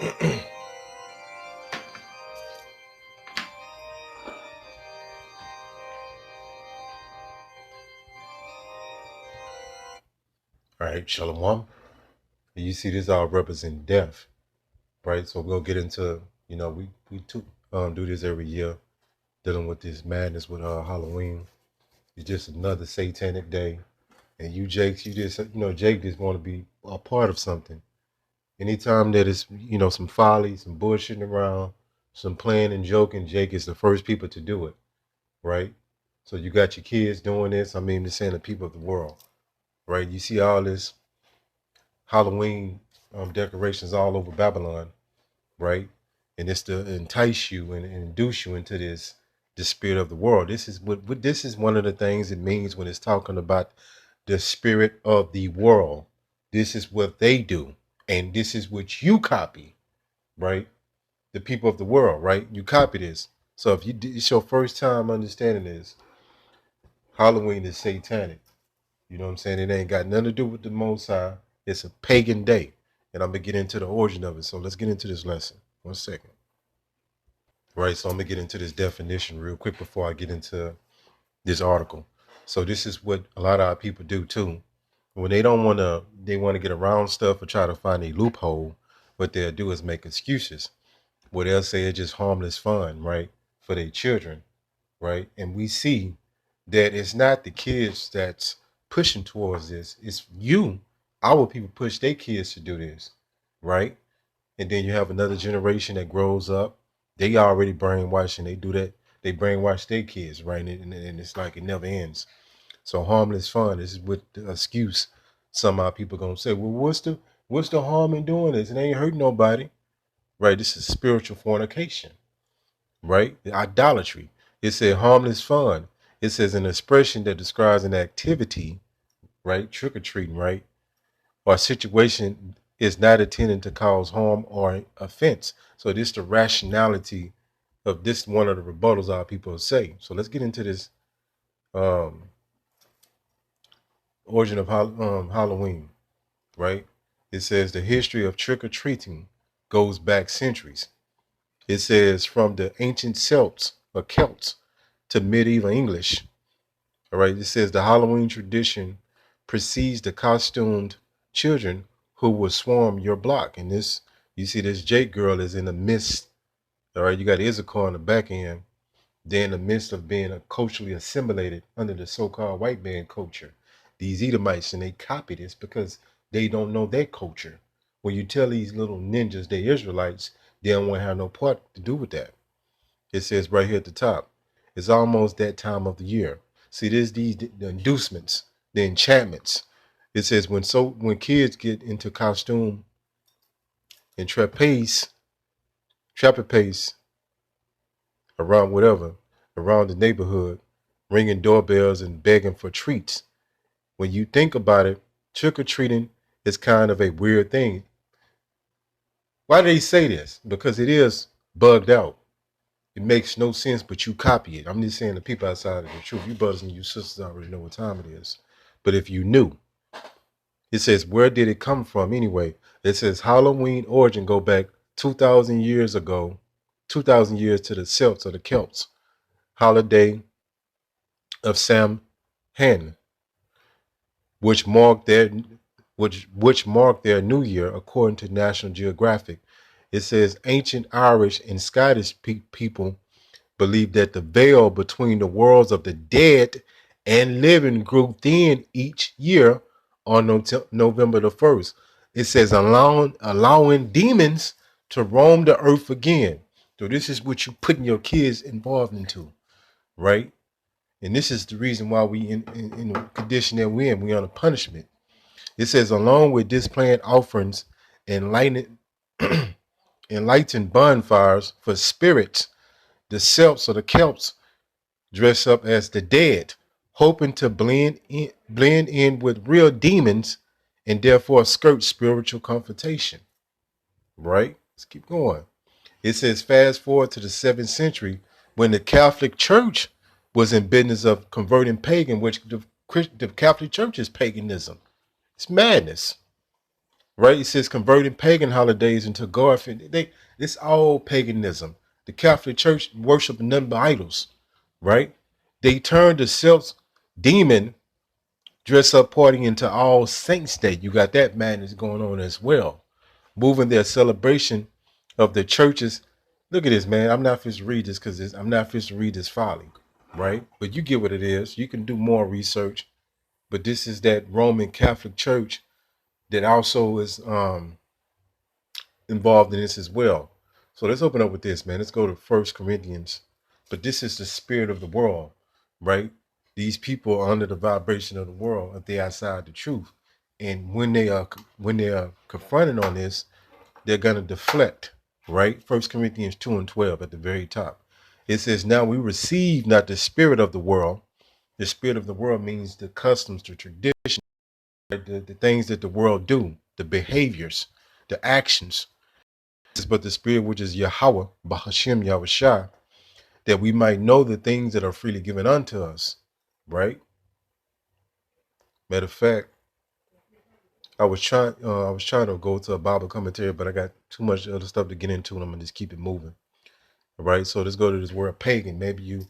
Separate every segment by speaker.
Speaker 1: All right, Shalom. You see, this all represent death, right? So we'll get into, do this every year, dealing with this madness with Halloween. It's just another satanic day, and you, Jakes, Jake just want to be a part of something. Anytime that it's, some folly, some bullshitting around, some playing and joking, Jake is the first people to do it, right? So you got your kids doing this. I mean, just saying the people of the world, right? You see all this Halloween decorations all over Babylon, right? And it's to entice you and induce you into the spirit of the world. This is what this is one of the things it means when it's talking about the spirit of the world. This is what they do, and this is what you copy, right? The people of the world, right? You copy this. So if it's your first time understanding this, Halloween is satanic. You know what I'm saying? It ain't got nothing to do with the Most High. It's a pagan day. And I'm going to get into the origin of it. So let's get into this lesson. 1 second. Right, so I'm going to get into this definition real quick before I get into this article. So this is what a lot of our people do too. When they want to get around stuff or try to find a loophole, what they'll do is make excuses. What they'll say it's just harmless fun, right, for their children, right? And we see that it's not the kids that's pushing towards this. It's you, our people push their kids to do this, right? And then you have another generation that grows up. They already brainwashed and they do that. They brainwash their kids, right? And it's like it never ends. So harmless fun. This is what the excuse some of our people gonna say. Well, what's the harm in doing this? It ain't hurting nobody, right? This is spiritual fornication, right? Idolatry. It said harmless fun. It says an expression that describes an activity, right? Trick or treating, right? Or a situation is not intended to cause harm or offense. So this is the rationality of this one of the rebuttals our people say. So let's get into this um, origin of Halloween, right? It says the history of trick or treating goes back centuries. It says from the ancient Celts to medieval English. All right. It says the Halloween tradition precedes the costumed children who will swarm your block. And this, you see, this Jake girl is in the midst. All right. You got Issachar on the back end. They're in the midst of being culturally assimilated under the so-called white man culture. These Edomites, and they copy this because they don't know their culture. When you tell these little ninjas they're Israelites, they don't want to have no part to do with that. It says right here at the top, it's almost that time of the year. See, there's the inducements, the enchantments. It says when kids get into costume and trapeze around whatever, around the neighborhood, ringing doorbells and begging for treats. When you think about it, trick or treating is kind of a weird thing. Why do they say this? Because it is bugged out. It makes no sense, but you copy it. I'm just saying the people outside of the truth. You brothers and you sisters already know what time it is. But if you knew, it says, where did it come from anyway? It says Halloween origin go back 2,000 years ago, 2,000 years to the Celts or the Celts. Holiday of Samhain, which marked their which marked their new year according to National Geographic. It says ancient Irish and Scottish people believed that the veil between the worlds of the dead and living grew thin each year on November the 1st. It says allowing demons to roam the earth again. So this is what you're putting your kids involved into, right? And this is the reason why we in the condition that we're in. We're on a punishment. It says, along with displaying offerings and enlightened bonfires for spirits, the Celts or the Celts dress up as the dead, hoping to blend in with real demons and therefore skirt spiritual confrontation. Right? Let's keep going. It says, fast forward to the 7th century when the Catholic Church was in business of converting pagan, which the Catholic Church is paganism. It's madness. right? It says converting pagan holidays into God. It's all paganism. The Catholic Church worship nothing but idols, right? They turned the self demon dress up party into All Saints Day. You got that madness going on as well. Moving their celebration of the churches. Look at this, man. I'm not supposed to read this because I'm not supposed to read this folly, right? But you get what it is. You can do more research. But this is that Roman Catholic Church that also is involved in this as well. So let's open up with this, man. Let's go to First Corinthians. But this is the spirit of the world, right? These people are under the vibration of the world if they're outside the truth. And when they are confronted on this, they're gonna deflect, right? First Corinthians 2 and 12 at the very top. It says, now we receive not the spirit of the world. The spirit of the world means the customs, the tradition, right? The things that the world do, the behaviors, the actions, but the spirit which is Yahweh, Bahashem Yahushua, that we might know the things that are freely given unto us, right? Matter of fact, I was trying to go to a Bible commentary, but I got too much other stuff to get into, and I'm gonna just keep it moving. All right, so let's go to this word pagan. Maybe you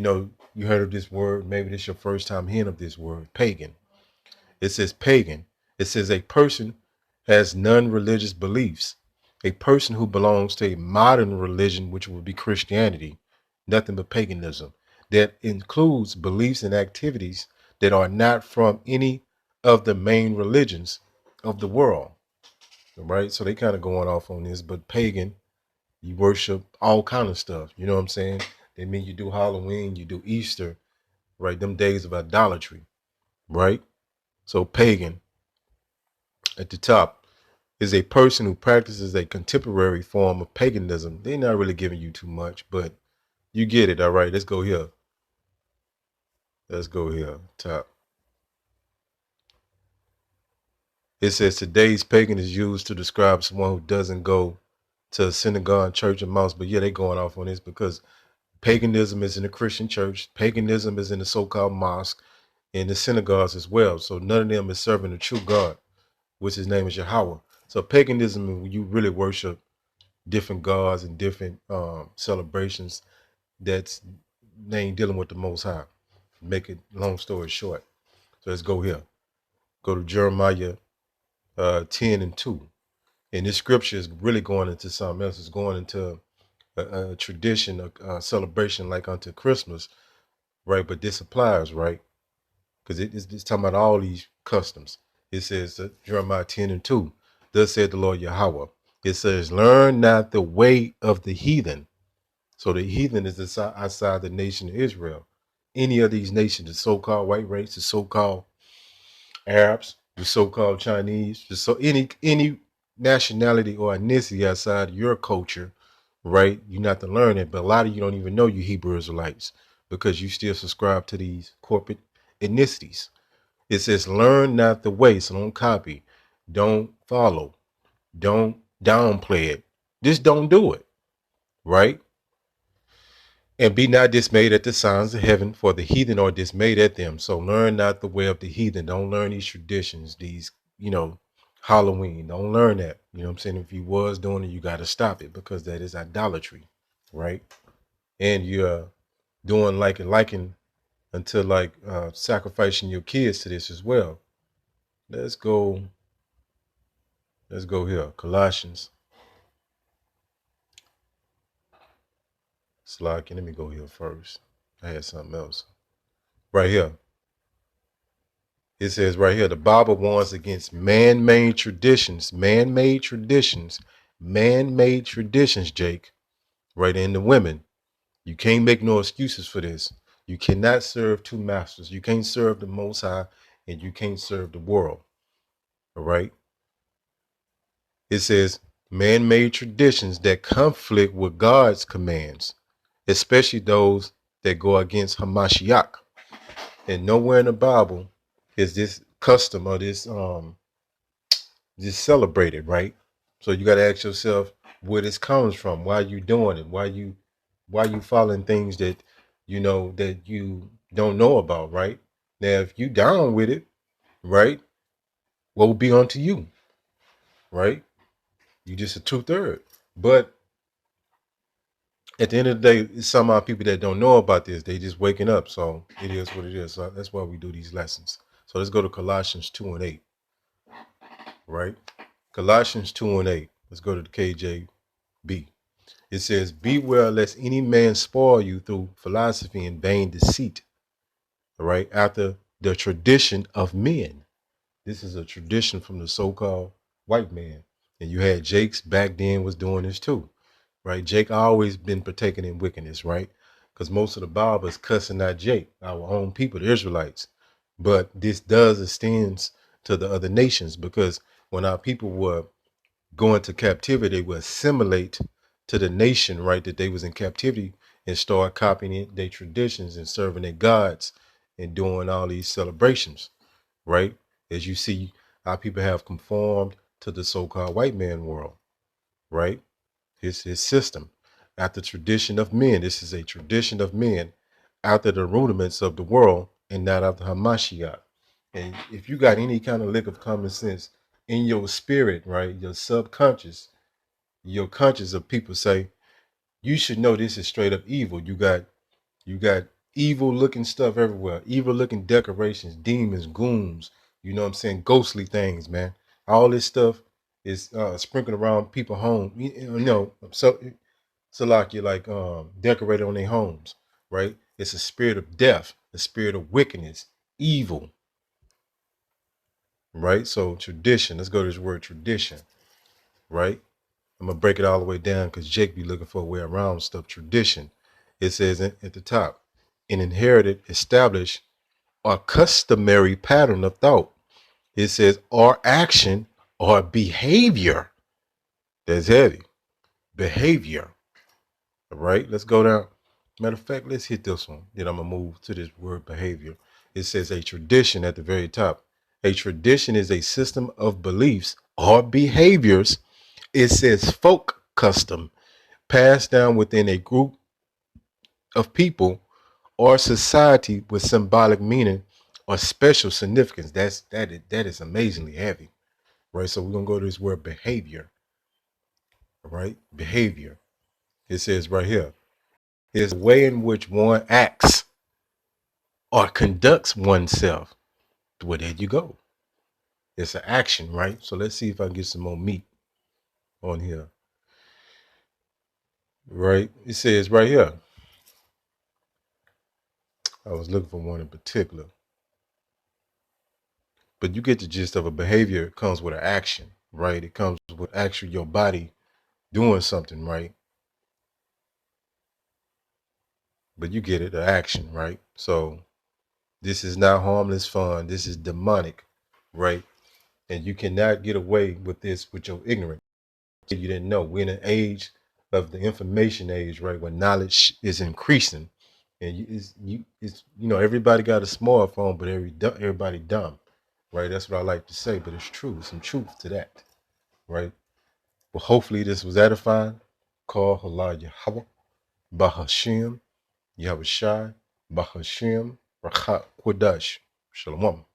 Speaker 1: heard of this word. Maybe this is your first time hearing of this word, pagan. It says pagan. It says a person has non-religious beliefs. A person who belongs to a modern religion, which would be Christianity, nothing but paganism, that includes beliefs and activities that are not from any of the main religions of the world. Right? So they kind of going off on this, but pagan, you worship all kind of stuff. You know what I'm saying? They mean you do Halloween, you do Easter, right? Them days of idolatry, right? So pagan at the top is a person who practices a contemporary form of paganism. They're not really giving you too much, but you get it. All right, let's go here. Let's go here. Top. It says today's pagan is used to describe someone who doesn't go to a synagogue, church, and mosque. But yeah, they going off on this because paganism is in the Christian church. Paganism is in the so-called mosque and the synagogues as well. So none of them is serving the true God, which his name is Yahweh. So paganism, when you really worship different gods and different celebrations, they ain't dealing with the Most High. Make it long story short. So let's go here. Go to Jeremiah 10 and 2. And this scripture is really going into something else. It's going into a tradition, a celebration like unto Christmas, right? But this applies, right? Because it's talking about all these customs. It says Jeremiah 10 and 2. Thus said the Lord Yahweh. It says, learn not the way of the heathen. So the heathen is outside the nation of Israel. Any of these nations, the so-called white race, the so-called Arabs, the so-called Chinese, any nationality or ethnicity outside your culture, right? You not to learn it, but a lot of you don't even know you Hebrew Israelites because you still subscribe to these corporate ethnicities. It says, learn not the way, so don't copy, don't follow, don't downplay it. Just don't do it, right? And be not dismayed at the signs of heaven, for the heathen are dismayed at them. So learn not the way of the heathen. Don't learn these traditions, these, Halloween. Don't learn that. You know what I'm saying? If you was doing it, you got to stop it because that is idolatry, right? And you're doing liking until sacrificing your kids to this as well. Let's go here. Colossians. Let me go here first. I had something else. Right here. It says right here, the Bible warns against man-made traditions, Jake, right in the women. You can't make no excuses for this. You cannot serve two masters. You can't serve the Most High and you can't serve the world. All right. It says man-made traditions that conflict with God's commands, especially those that go against Hamashiach. And nowhere in the Bible is this custom or this just celebrated, right? So you got to ask yourself where this comes from. Why you doing it? Why you following things that that you don't know about, right? Now, if you down with it, right, what will be unto you? right? You just a 2/3. But at the end of the day, it's some people that don't know about this. They just waking up. So it is what it is. So that's why we do these lessons. So let's go to Colossians 2:8, right? Colossians 2:8. Let's go to the KJB. It says, beware lest any man spoil you through philosophy and vain deceit, right? After the tradition of men. This is a tradition from the so-called white man. And you had Jake's back then was doing this too, right? Jake always been partaking in wickedness, right? Because most of the Bible is cussing out Jake, our own people, the Israelites. But this does extend to the other nations, because when our people were go into captivity, they would assimilate to the nation, right, that they was in captivity, and start copying their traditions and serving their gods and doing all these celebrations, right? As you see, our people have conformed to the so-called white man world, right? His system. After tradition of men, this is a tradition of men after the rudiments of the world and not after Hamashiach. And if you got any kind of lick of common sense in your spirit, right, your subconscious, your conscious of people say, you should know this is straight up evil. You got evil looking stuff everywhere, evil looking decorations, demons, goons, you know what I'm saying, ghostly things, man. All this stuff is sprinkled around people's home. You know, so like you like decorated on their homes, right? It's a spirit of death, a spirit of wickedness, evil, right? So tradition, let's go to this word tradition, right? I'm gonna break it all the way down because Jake be looking for a way around stuff. Tradition. It says at the top, an inherited, established, or customary pattern of thought. It says or action or behavior. That's heavy. Behavior. All right, let's go down. Matter of fact, let's hit this one. Then I'm gonna move to this word behavior. It says a tradition at the very top. A tradition is a system of beliefs or behaviors. It says folk custom passed down within a group of people or society with symbolic meaning or special significance. That is amazingly heavy, right? So we're gonna go to this word behavior, right? Behavior. It says right here, is the way in which one acts or conducts oneself. Well, there you go. It's an action, right? So let's see if I can get some more meat on here, right? It says right here. I was looking for one in particular. But you get the gist of a behavior comes with an action, right? It comes with actually your body doing something, right? But you get it, the action, right? So this is not harmless fun. This is demonic, right? And you cannot get away with this with your ignorance. You didn't know. We're in an age of the information age, right? Where knowledge is increasing. And everybody got a smartphone, but everybody dumb, right? That's what I like to say, but it's true. Some truth to that, right? Well, hopefully this was edifying. Call Halal Yahweh, Bahashim, Yahushai, Bahashim, Rachat Kodash. Shalom.